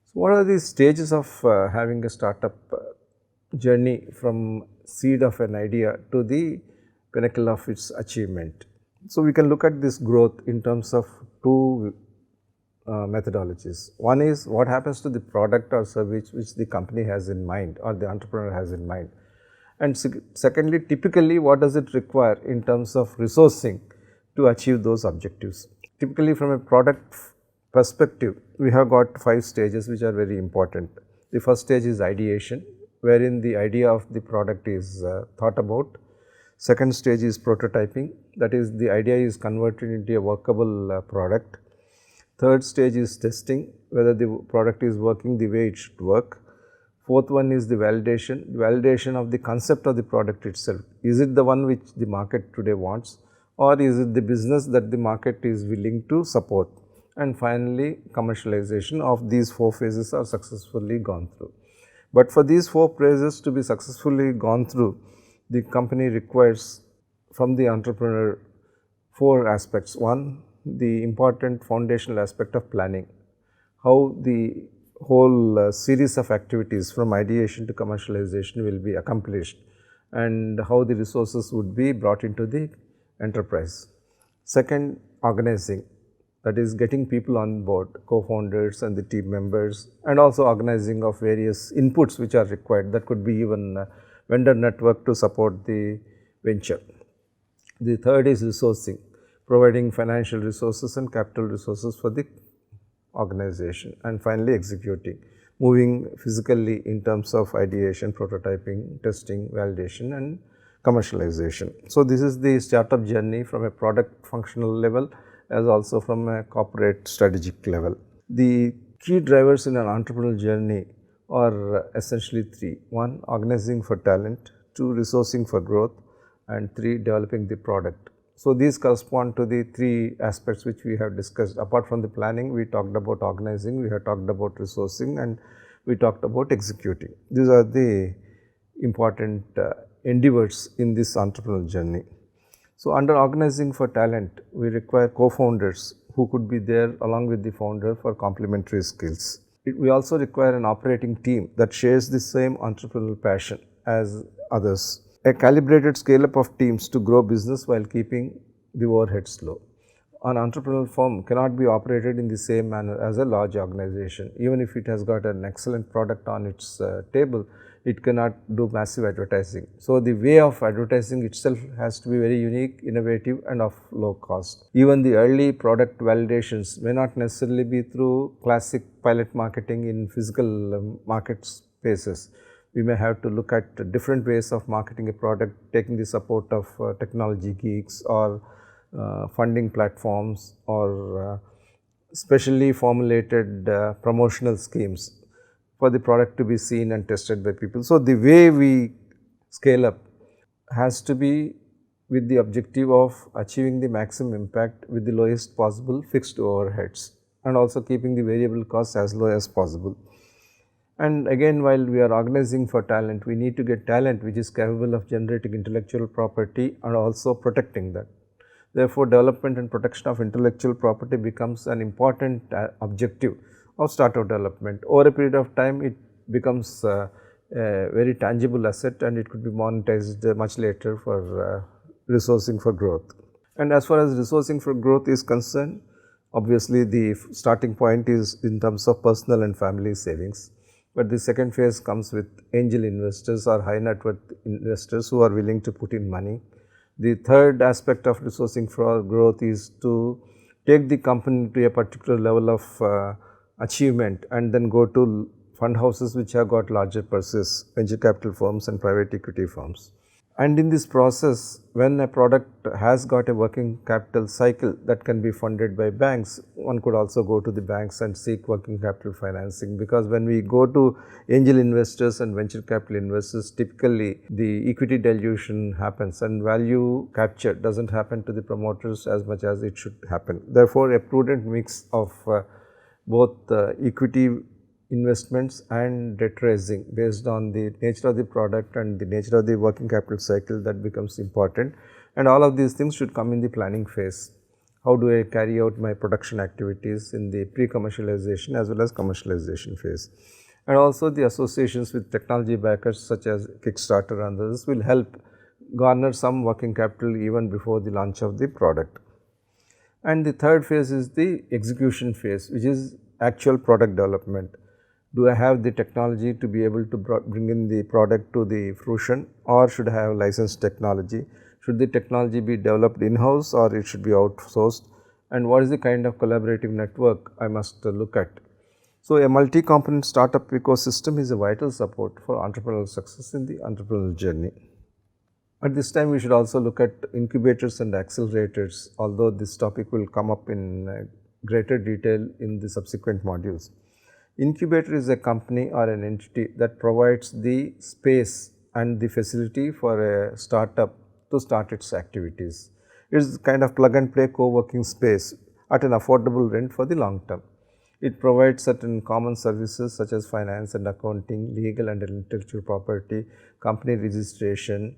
So, what are the stages of having a startup journey from seed of an idea to the pinnacle of its achievement? So, we can look at this growth in terms of two methodologies. One is what happens to the product or service which the company has in mind or the entrepreneur has in mind. And secondly, typically what does it require in terms of resourcing to achieve those objectives. Typically from a product perspective, we have got 5 stages which are very important. The first stage is ideation, wherein the idea of the product is thought about. Second stage is prototyping, that is the idea is converted into a workable product. Third stage is testing, whether the product is working the way it should work. Fourth one is the validation of the concept of the product itself. Is it the one which the market today wants, or is it the business that the market is willing to support? And finally, commercialization. Of these 4 phases are successfully gone through. But for these 4 phases to be successfully gone through, the company requires from the entrepreneur 4 aspects. One, the important foundational aspect of planning, how the whole series of activities from ideation to commercialization will be accomplished and how the resources would be brought into the enterprise. Second, organizing, that is getting people on board, co-founders and the team members, and also organizing of various inputs which are required. That could be even vendor network to support the venture. The third is resourcing, providing financial resources and capital resources for the organization, and finally executing, moving physically in terms of ideation, prototyping, testing, validation and commercialization. So, this is the startup journey from a product functional level as also from a corporate strategic level. The key drivers in an entrepreneurial journey are essentially 3. 1, organizing for talent, 2, resourcing for growth, and 3, developing the product. So, these correspond to the 3 aspects which we have discussed. Apart from the planning, we talked about organizing, we have talked about resourcing, and we talked about executing. These are the important endeavors in this entrepreneurial journey. So, under organizing for talent, we require co-founders who could be there along with the founder for complementary skills. We also require an operating team that shares the same entrepreneurial passion as others. A calibrated scale up of teams to grow business while keeping the overheads low. An entrepreneurial firm cannot be operated in the same manner as a large organization. Even if it has got an excellent product on its table, it cannot do massive advertising. So, the way of advertising itself has to be very unique, innovative and of low cost. Even the early product validations may not necessarily be through classic pilot marketing in physical market spaces. We may have to look at different ways of marketing a product, taking the support of technology geeks or funding platforms or specially formulated promotional schemes for the product to be seen and tested by people. So, the way we scale up has to be with the objective of achieving the maximum impact with the lowest possible fixed overheads and also keeping the variable costs as low as possible. And again, while we are organizing for talent, we need to get talent which is capable of generating intellectual property and also protecting that. Therefore, development and protection of intellectual property becomes an important objective of startup development. Over a period of time, it becomes a very tangible asset and it could be monetized much later for resourcing for growth. And as far as resourcing for growth is concerned, obviously the starting point is in terms of personal and family savings. But the second phase comes with angel investors or high net worth investors who are willing to put in money. The third aspect of resourcing for growth is to take the company to a particular level of achievement and then go to fund houses which have got larger purses, venture capital firms and private equity firms. And in this process, when a product has got a working capital cycle that can be funded by banks, one could also go to the banks and seek working capital financing, because when we go to angel investors and venture capital investors, typically the equity dilution happens and value capture does not happen to the promoters as much as it should happen. Therefore, a prudent mix of both equity investments and debt raising based on the nature of the product and the nature of the working capital cycle, that becomes important, and all of these things should come in the planning phase. How do I carry out my production activities in the pre-commercialization as well as commercialization phase? And also the associations with technology backers such as Kickstarter and others will help garner some working capital even before the launch of the product. And the third phase is the execution phase, which is actual product development. Do I have the technology to be able to bring in the product to the fruition, or should I have licensed technology? Should the technology be developed in-house or it should be outsourced? And what is the kind of collaborative network I must look at? So, a multi-component startup ecosystem is a vital support for entrepreneurial success in the entrepreneurial journey. At this time, we should also look at incubators and accelerators, although this topic will come up in greater detail in the subsequent modules. Incubator is a company or an entity that provides the space and the facility for a startup to start its activities. It is kind of plug and play co-working space at an affordable rent for the long term. It provides certain common services such as finance and accounting, legal and intellectual property, company registration,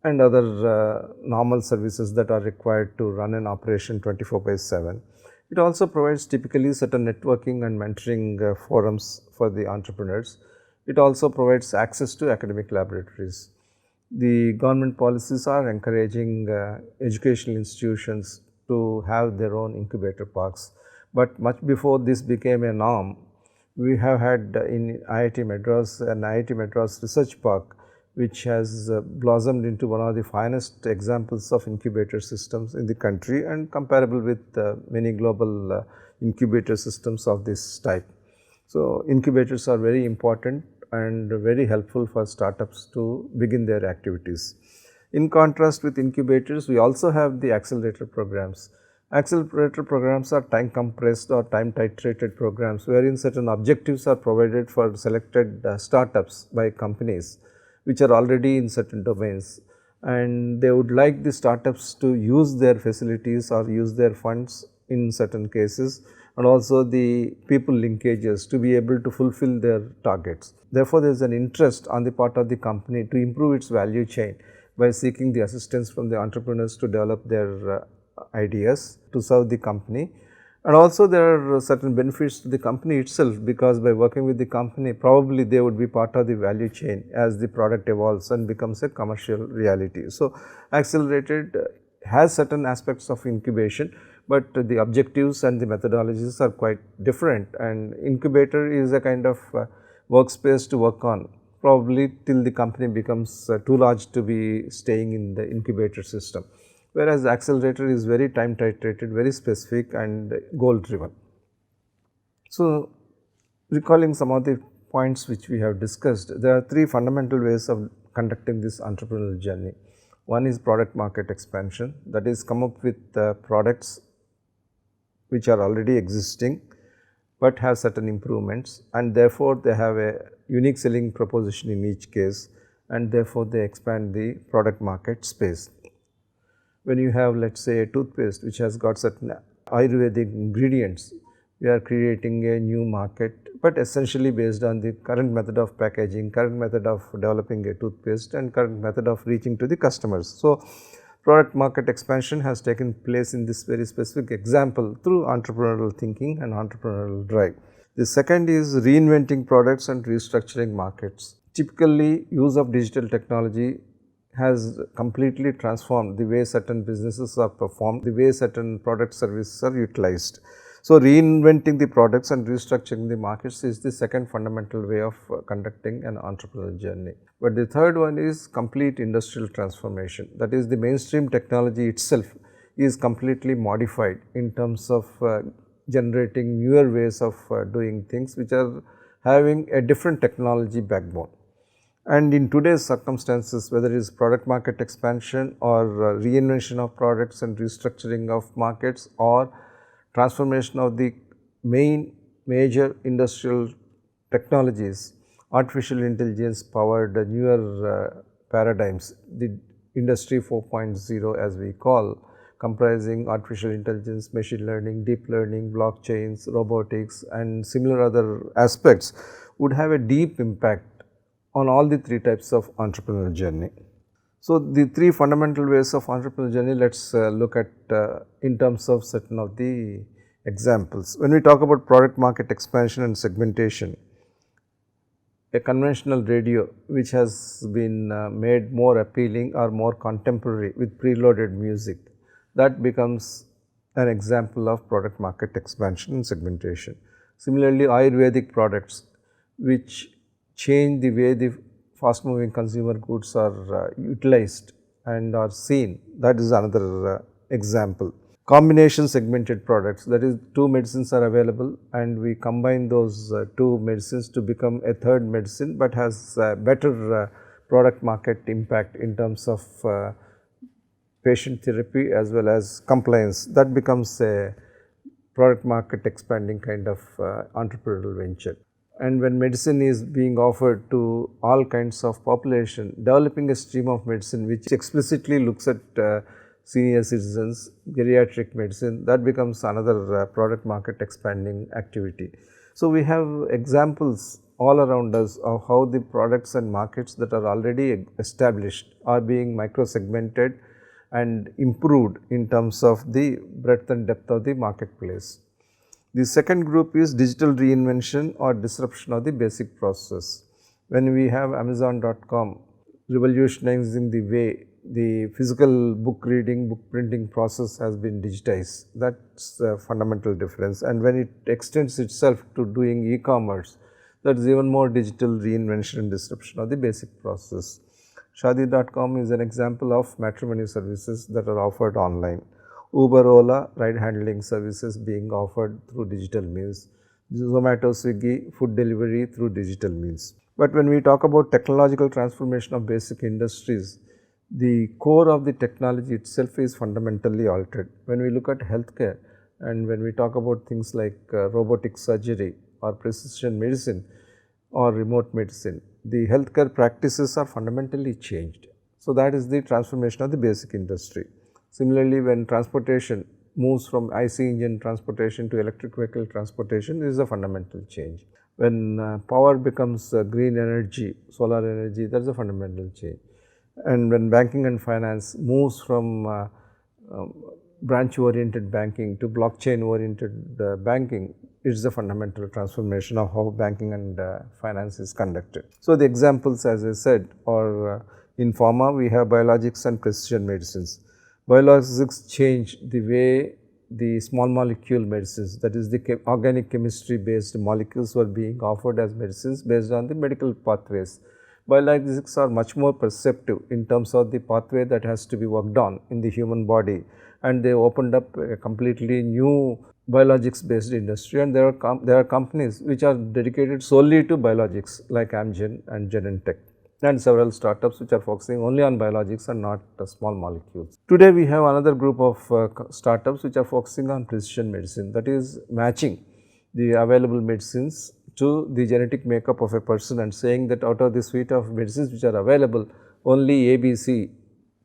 and other normal services that are required to run an operation 24/7. It also provides typically certain networking and mentoring forums for the entrepreneurs. It also provides access to academic laboratories. The government policies are encouraging educational institutions to have their own incubator parks, but much before this became a norm, we have had in IIT Madras an IIT Madras Research Park, which has blossomed into one of the finest examples of incubator systems in the country and comparable with many global incubator systems of this type. So, incubators are very important and very helpful for startups to begin their activities. In contrast with incubators, we also have the accelerator programs. Accelerator programs are time compressed or time titrated programs wherein certain objectives are provided for selected startups by companies which are already in certain domains, and they would like the startups to use their facilities or use their funds in certain cases, and also the people linkages to be able to fulfill their targets. Therefore, there is an interest on the part of the company to improve its value chain by seeking the assistance from the entrepreneurs to develop their ideas to serve the company. And also there are certain benefits to the company itself, because by working with the company probably they would be part of the value chain as the product evolves and becomes a commercial reality. So, accelerated has certain aspects of incubation, but the objectives and the methodologies are quite different, and incubator is a kind of workspace to work on probably till the company becomes too large to be staying in the incubator system, whereas accelerator is very time titrated, very specific and goal driven. So, recalling some of the points which we have discussed, there are three fundamental ways of conducting this entrepreneurial journey. One is product market expansion, that is come up with products which are already existing, but have certain improvements, and therefore they have a unique selling proposition in each case, and therefore they expand the product market space. When you have, let us say, a toothpaste which has got certain Ayurvedic ingredients, we are creating a new market, but essentially based on the current method of packaging, current method of developing a toothpaste and current method of reaching to the customers. So, product market expansion has taken place in this very specific example through entrepreneurial thinking and entrepreneurial drive. The second is reinventing products and restructuring markets. Typically, use of digital technology has completely transformed the way certain businesses are performed, the way certain product services are utilized. So, reinventing the products and restructuring the markets is the second fundamental way of conducting an entrepreneurial journey. But the third one is complete industrial transformation, that is the mainstream technology itself is completely modified in terms of generating newer ways of doing things which are having a different technology backbone. And in today's circumstances, whether it is product market expansion or reinvention of products and restructuring of markets or transformation of the major industrial technologies, artificial intelligence powered newer paradigms, the industry 4.0 as we call, comprising artificial intelligence, machine learning, deep learning, blockchains, robotics and similar other aspects would have a deep impact on all the three types of entrepreneurial journey. So, the three fundamental ways of entrepreneurial journey, let us look at in terms of certain of the examples. When we talk about product market expansion and segmentation, a conventional radio which has been made more appealing or more contemporary with preloaded music, that becomes an example of product market expansion and segmentation. Similarly, Ayurvedic products which change the way the fast moving consumer goods are utilized and are seen, that is another example. Combination segmented products, that is, two medicines are available and we combine those two medicines to become a third medicine, but has better product market impact in terms of patient therapy as well as compliance. That becomes a product market expanding kind of entrepreneurial venture. And when medicine is being offered to all kinds of population, developing a stream of medicine which explicitly looks at senior citizens, geriatric medicine, that becomes another product market expanding activity. So, we have examples all around us of how the products and markets that are already established are being micro segmented and improved in terms of the breadth and depth of the marketplace. The second group is digital reinvention or disruption of the basic process. When we have Amazon.com revolutionizing the way the physical book reading, book printing process has been digitized, that is a fundamental difference. And when it extends itself to doing e-commerce, that is even more digital reinvention and disruption of the basic process. Shaadi.com is an example of matrimony services that are offered online. Uber, Ola, ride handling services being offered through digital means. Zomato, Swiggy, food delivery through digital means. But when we talk about technological transformation of basic industries, the core of the technology itself is fundamentally altered. When we look at healthcare and when we talk about things like robotic surgery or precision medicine or remote medicine, the healthcare practices are fundamentally changed. So, that is the transformation of the basic industry. Similarly, when transportation moves from IC engine transportation to electric vehicle transportation, this is a fundamental change. When power becomes green energy, solar energy, that is a fundamental change. And when banking and finance moves from branch oriented banking to blockchain oriented banking, it is a fundamental transformation of how banking and finance is conducted. So, the examples, as I said, are in pharma we have biologics and precision medicines. Biologics change the way the small molecule medicines, that is the organic chemistry based molecules, were being offered as medicines based on the medical pathways. Biologics are much more perceptive in terms of the pathway that has to be worked on in the human body, and they opened up a completely new biologics based industry, and there are companies which are dedicated solely to biologics like Amgen and Genentech, and several startups which are focusing only on biologics and not small molecules. Today we have another group of startups which are focusing on precision medicine, that is matching the available medicines to the genetic makeup of a person and saying that out of the suite of medicines which are available, only ABC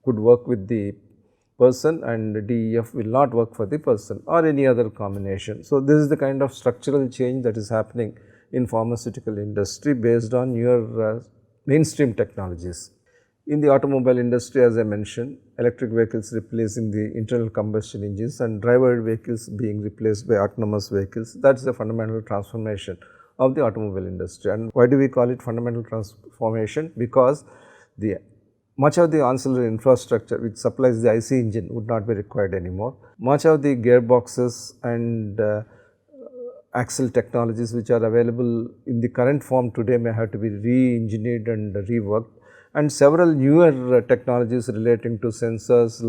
could work with the person and DEF will not work for the person or any other combination. So, this is the kind of structural change that is happening in pharmaceutical industry based on your mainstream technologies. In the automobile industry, as I mentioned, electric vehicles replacing the internal combustion engines and driver vehicles being replaced by autonomous vehicles, that is a fundamental transformation of the automobile industry. And why do we call it fundamental transformation? Because much of the ancillary infrastructure which supplies the IC engine would not be required anymore. Much of the gearboxes and axle technologies which are available in the current form today may have to be re-engineered and reworked, and several newer technologies relating to sensors,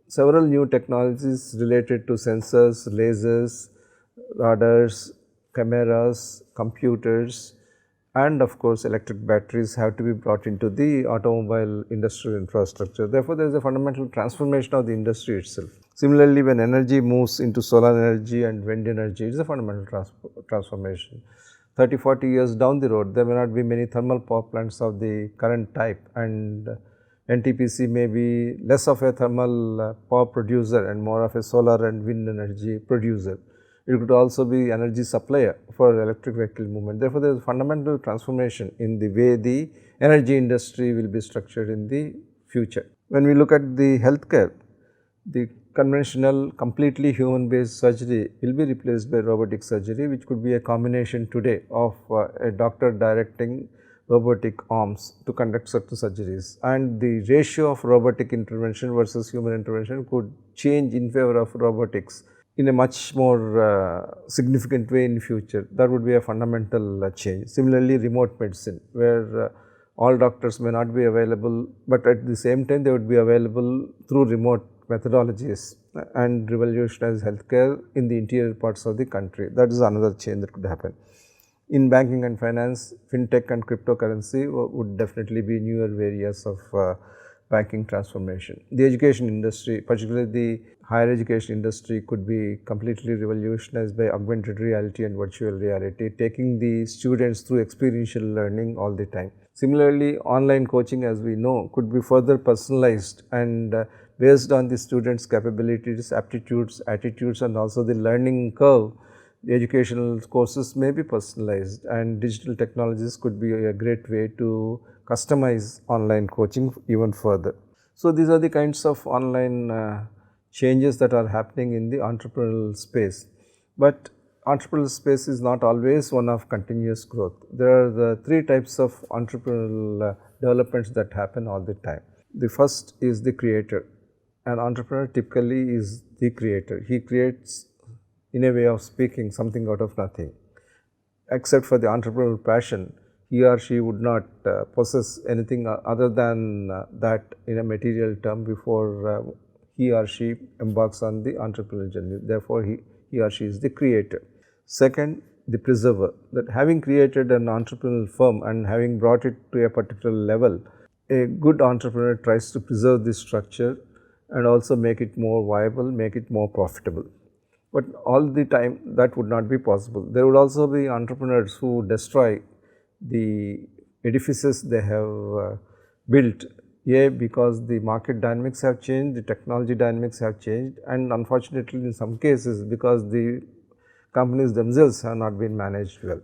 several new technologies related to sensors, lasers, radars, cameras, computers, and of course, electric batteries have to be brought into the automobile industrial infrastructure. Therefore, there is a fundamental transformation of the industry itself. Similarly, when energy moves into solar energy and wind energy, it is a fundamental transformation. 30-40 years down the road, there may not be many thermal power plants of the current type, and NTPC may be less of a thermal power producer and more of a solar and wind energy producer. It could also be energy supplier for electric vehicle movement. Therefore, there is a fundamental transformation in the way the energy industry will be structured in the future. When we look at the healthcare, the conventional completely human based surgery will be replaced by robotic surgery, which could be a combination today of a doctor directing robotic arms to conduct certain surgeries, and the ratio of robotic intervention versus human intervention could change in favor of robotics in a much more significant way in future. That would be a fundamental change. Similarly, remote medicine, where all doctors may not be available, but at the same time they would be available through remote methodologies and revolutionize healthcare in the interior parts of the country. That is another change that could happen. In banking and finance, fintech and cryptocurrency would definitely be newer areas of banking transformation. The education industry, particularly the higher education industry, could be completely revolutionized by augmented reality and virtual reality, taking the students through experiential learning all the time. Similarly, online coaching, as we know, could be further personalized and based on the students' capabilities, aptitudes, attitudes, and also the learning curve. The educational courses may be personalized, and digital technologies could be a great way to customize online coaching even further. So, these are the kinds of online changes that are happening in the entrepreneurial space, but entrepreneurial space is not always one of continuous growth. There are the three types of entrepreneurial developments that happen all the time. The first is the creator. An entrepreneur typically is the creator. He creates, in a way of speaking, something out of nothing. Except for the entrepreneurial passion, he or she would not possess anything other than that in a material term before he or she embarks on the entrepreneurial journey. Therefore, he or she is the creator. Second, the preserver, that having created an entrepreneurial firm and having brought it to a particular level, a good entrepreneur tries to preserve this structure and also make it more viable, make it more profitable. But all the time that would not be possible. There would also be entrepreneurs who destroy the edifices they have built, because the market dynamics have changed, the technology dynamics have changed, and unfortunately in some cases because the companies themselves have not been managed well.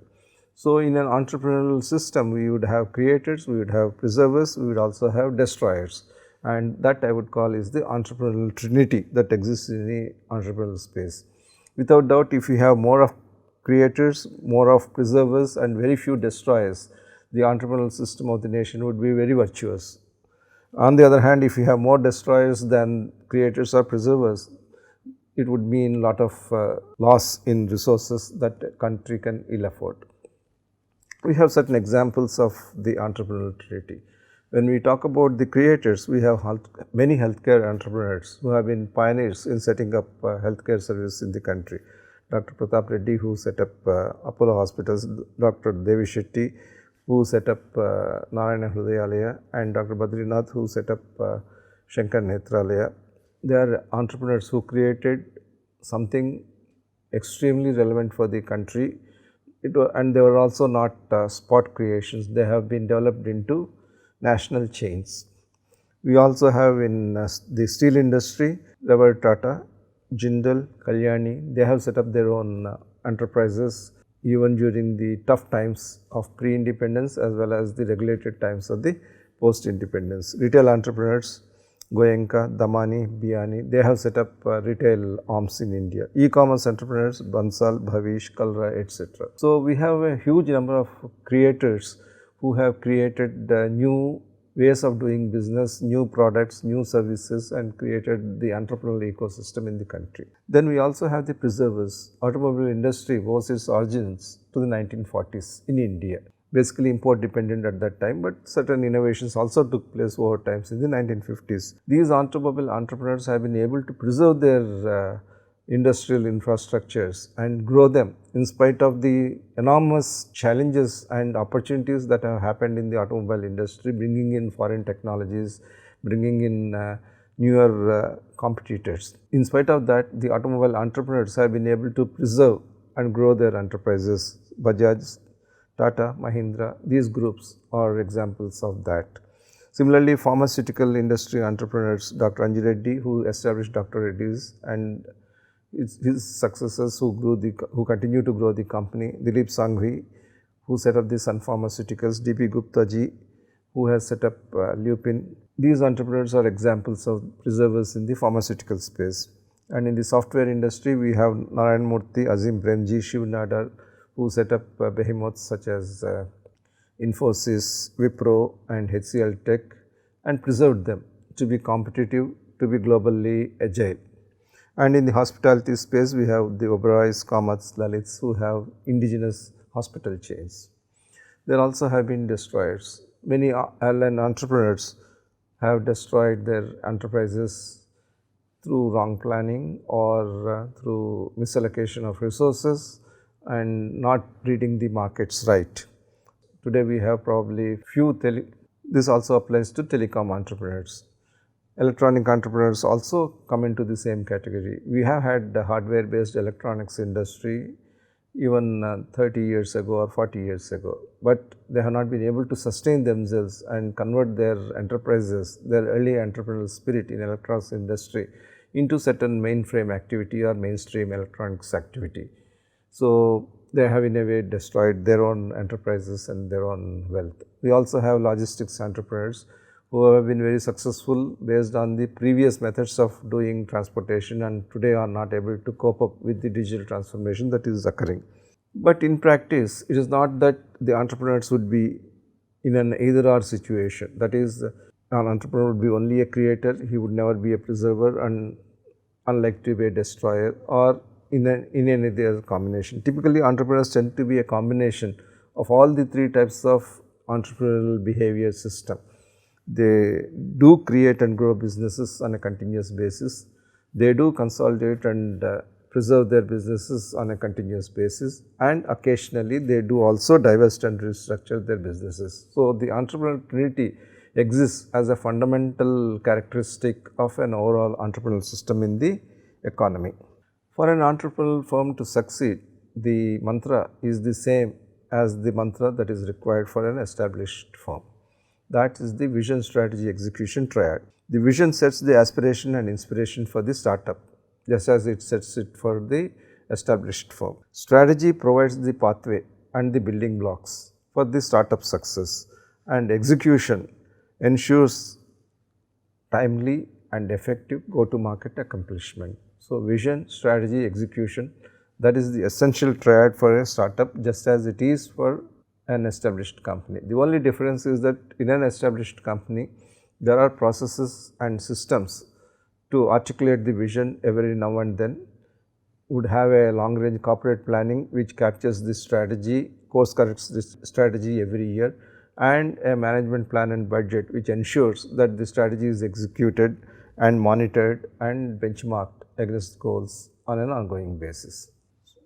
So, in an entrepreneurial system, we would have creators, we would have preservers, we would also have destroyers, and that I would call is the entrepreneurial trinity that exists in the entrepreneurial space. Without doubt, if you have more of creators, more of preservers and very few destroyers, the entrepreneurial system of the nation would be very virtuous. On the other hand, if you have more destroyers than creators or preservers, it would mean a lot of loss in resources that a country can ill afford. We have certain examples of the entrepreneurial trinity. When we talk about the creators, we have many healthcare entrepreneurs who have been pioneers in setting up healthcare service in the country. Dr. Pratap Reddy, who set up Apollo Hospitals, Dr. Devi Shetty, who set up Narayana Hrudayalaya, and Dr. Badrinath, who set up Shankar Netralaya. They are entrepreneurs who created something extremely relevant for the country, and they were also not spot creations. They have been developed into national chains. We also have in the steel industry, Robert Tata, Jindal, Kalyani, they have set up their own enterprises even during the tough times of pre-independence as well as the regulated times of the post-independence. Retail entrepreneurs, Goenka, Damani, Biani, they have set up retail arms in India. E-commerce entrepreneurs, Bansal, Bhavish, Kalra, etc. So, we have a huge number of creators who have created new ways of doing business, new products, new services, and created the entrepreneurial ecosystem in the country. Then we also have the preservers. Automobile industry owes its origins to the 1940s in India, basically import dependent at that time, but certain innovations also took place over times in the 1950s. These automobile entrepreneurs have been able to preserve their industrial infrastructures and grow them in spite of the enormous challenges and opportunities that have happened in the automobile industry, bringing in foreign technologies, bringing in newer competitors. In spite of that, the automobile entrepreneurs have been able to preserve and grow their enterprises. Bajaj, Tata, Mahindra, these groups are examples of that. Similarly, pharmaceutical industry entrepreneurs, Dr. Anji Reddy, who established Dr. Reddy's, and his successors who continue to grow the company, Dilip Sanghvi, who set up the Sun Pharmaceuticals, D.P. Gupta ji, who has set up Lupin. These entrepreneurs are examples of preservers in the pharmaceutical space. And in the software industry, we have Narayan Murthy, Azim Premji, Shiv Nadar, who set up behemoths such as Infosys, Wipro and HCL Tech and preserved them to be competitive, to be globally agile. And in the hospitality space, we have the Oberoi's, Kamat's, Lalit's, who have indigenous hospital chains. There also have been destroyers. Many airline entrepreneurs have destroyed their enterprises through wrong planning or through misallocation of resources and not reading the markets right. Today we have probably this also applies to telecom entrepreneurs. Electronic entrepreneurs also come into the same category. We have had the hardware based electronics industry even 30 years ago or 40 years ago, but they have not been able to sustain themselves and convert their enterprises, their early entrepreneurial spirit in electronics industry into certain mainframe activity or mainstream electronics activity. So, they have in a way destroyed their own enterprises and their own wealth. We also have logistics entrepreneurs who have been very successful based on the previous methods of doing transportation and today are not able to cope up with the digital transformation that is occurring. But in practice, it is not that the entrepreneurs would be in an either or situation. That is, an entrepreneur would be only a creator, he would never be a preserver and unlike to be a destroyer or in any other combination. Typically, entrepreneurs tend to be a combination of all the three types of entrepreneurial behavior system. They do create and grow businesses on a continuous basis. They do consolidate and preserve their businesses on a continuous basis, and occasionally they do also divest and restructure their businesses. So, the entrepreneurial trinity exists as a fundamental characteristic of an overall entrepreneurial system in the economy. For an entrepreneurial firm to succeed, the mantra is the same as the mantra that is required for an established firm. That is the vision, strategy, execution triad. The vision sets the aspiration and inspiration for the startup, just as it sets it for the established firm. Strategy provides the pathway and the building blocks for the startup success, and execution ensures timely and effective go-to-market accomplishment. So, vision, strategy, execution, that is the essential triad for a startup just as it is for an established company. The only difference is that in an established company, there are processes and systems to articulate the vision every now and then, would have a long range corporate planning which captures the strategy, course corrects this strategy every year, and a management plan and budget which ensures that the strategy is executed and monitored and benchmarked against goals on an ongoing basis.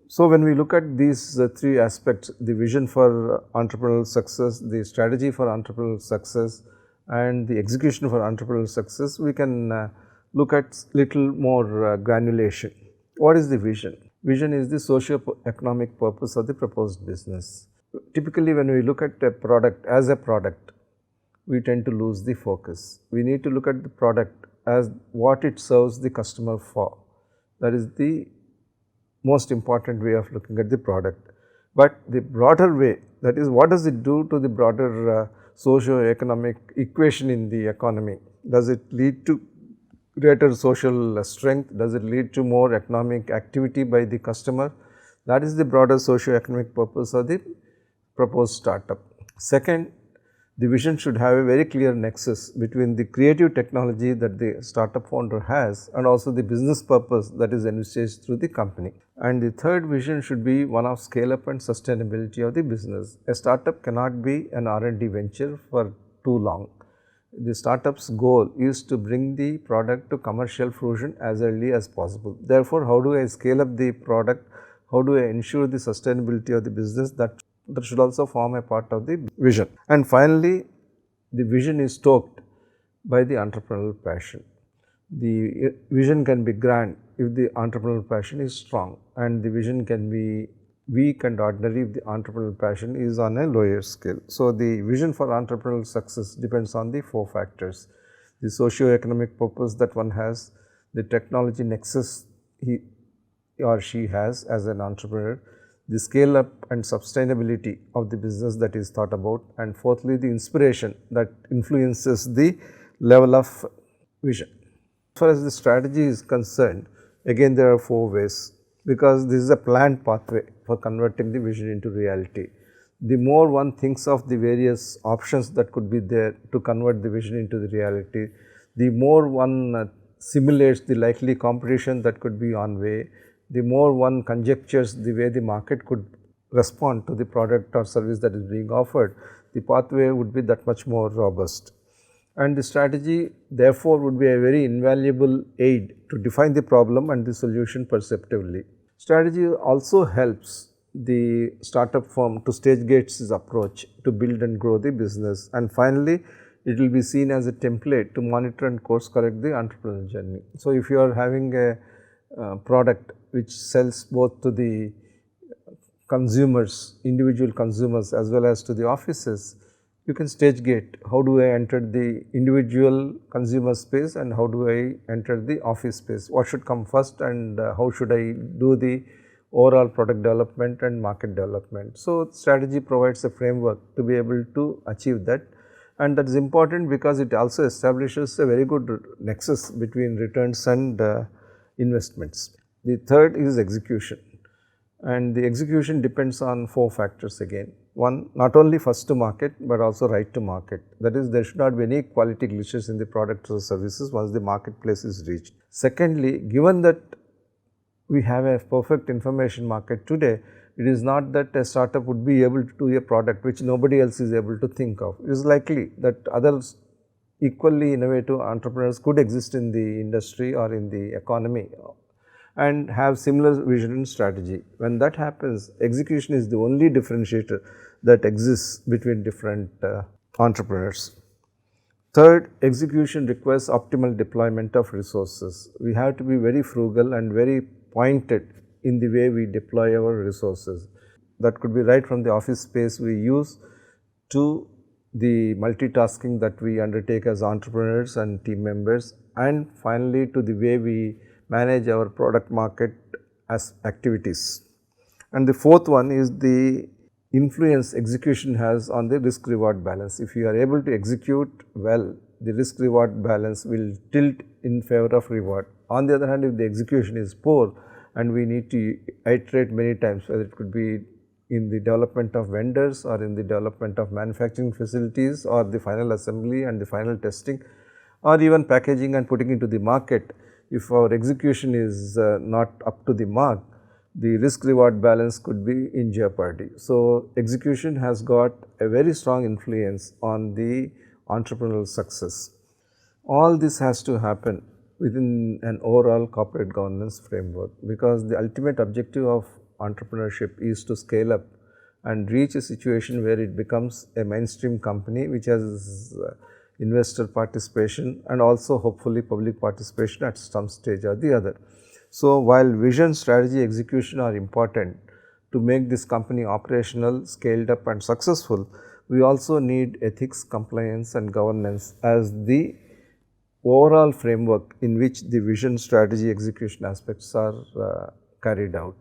So, when we look at these three aspects, the vision for entrepreneurial success, the strategy for entrepreneurial success and the execution for entrepreneurial success, we can look at little more granulation. What is the vision? Vision is the socio-economic purpose of the proposed business. Typically, when we look at a product as a product, we tend to lose the focus. We need to look at the product as what it serves the customer for. That is the most important way of looking at the product. But the broader way, that is what does it do to the broader socio-economic equation in the economy? Does it lead to greater social strength? Does it lead to more economic activity by the customer? That is the broader socio-economic purpose of the proposed startup. Second, the vision should have a very clear nexus between the creative technology that the startup founder has and also the business purpose that is envisaged through the company. And the third vision should be one of scale up and sustainability of the business. A startup cannot be an R&D venture for too long. The startup's goal is to bring the product to commercial fruition as early as possible. Therefore, how do I scale up the product? How do I ensure the sustainability of the business? That should also form a part of the vision. And finally, the vision is stoked by the entrepreneurial passion. The vision can be grand if the entrepreneurial passion is strong, and the vision can be weak and ordinary if the entrepreneurial passion is on a lower scale. So, the vision for entrepreneurial success depends on the four factors: the socio-economic purpose that one has, the technology nexus he or she has as an entrepreneur, the scale up and sustainability of the business that is thought about, and fourthly, the inspiration that influences the level of vision. As far as the strategy is concerned, again there are four ways, because this is a planned pathway for converting the vision into reality. The more one thinks of the various options that could be there to convert the vision into the reality, the more one simulates the likely competition that could be on way, the more one conjectures the way the market could respond to the product or service that is being offered, the pathway would be that much more robust. And the strategy therefore would be a very invaluable aid to define the problem and the solution perceptively. Strategy also helps the startup firm to stage gate its approach to build and grow the business, and finally it will be seen as a template to monitor and course correct the entrepreneurial journey. So, if you are having a product which sells both to the consumers, individual consumers as well as to the offices, you can stage gate how do I enter the individual consumer space and how do I enter the office space, what should come first and how should I do the overall product development and market development. So, strategy provides a framework to be able to achieve that, and that is important because it also establishes a very good nexus between returns and investments. The third is execution, and the execution depends on four factors again. One, not only first to market, but also right to market. That is, there should not be any quality glitches in the products or services once the marketplace is reached. Secondly, given that we have a perfect information market today, it is not that a startup would be able to do a product which nobody else is able to think of. It is likely that others equally innovative entrepreneurs could exist in the industry or in the economy and have similar vision and strategy. When that happens, execution is the only differentiator that exists between different entrepreneurs. Third, execution requires optimal deployment of resources. We have to be very frugal and very pointed in the way we deploy our resources. That could be right from the office space we use to the multitasking that we undertake as entrepreneurs and team members, and finally to the way we manage our product market as activities. And the fourth one is the influence execution has on the risk reward balance. If you are able to execute well, the risk reward balance will tilt in favor of reward. On the other hand, if the execution is poor and we need to iterate many times, whether it could be in the development of vendors or in the development of manufacturing facilities or the final assembly and the final testing or even packaging and putting into the market, if our execution is not up to the mark, the risk reward balance could be in jeopardy. So, execution has got a very strong influence on the entrepreneurial success. All this has to happen within an overall corporate governance framework, because the ultimate objective of entrepreneurship is to scale up and reach a situation where it becomes a mainstream company which has investor participation and also hopefully public participation at some stage or the other. So, while vision, strategy, execution are important to make this company operational, scaled up and successful, we also need ethics, compliance and governance as the overall framework in which the vision, strategy, execution aspects are carried out.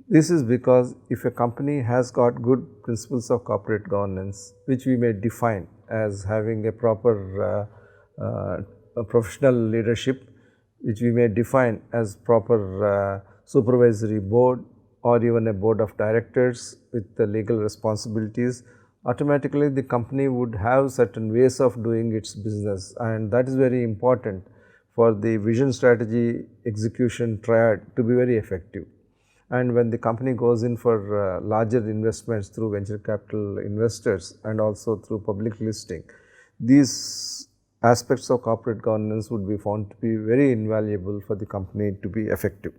This is because if a company has got good principles of corporate governance, which we may define as having a proper professional leadership, which we may define as proper supervisory board or even a board of directors with the legal responsibilities, automatically the company would have certain ways of doing its business, and that is very important for the vision, strategy, execution triad to be very effective. And when the company goes in for larger investments through venture capital investors and also through public listing, these aspects of corporate governance would be found to be very invaluable for the company to be effective.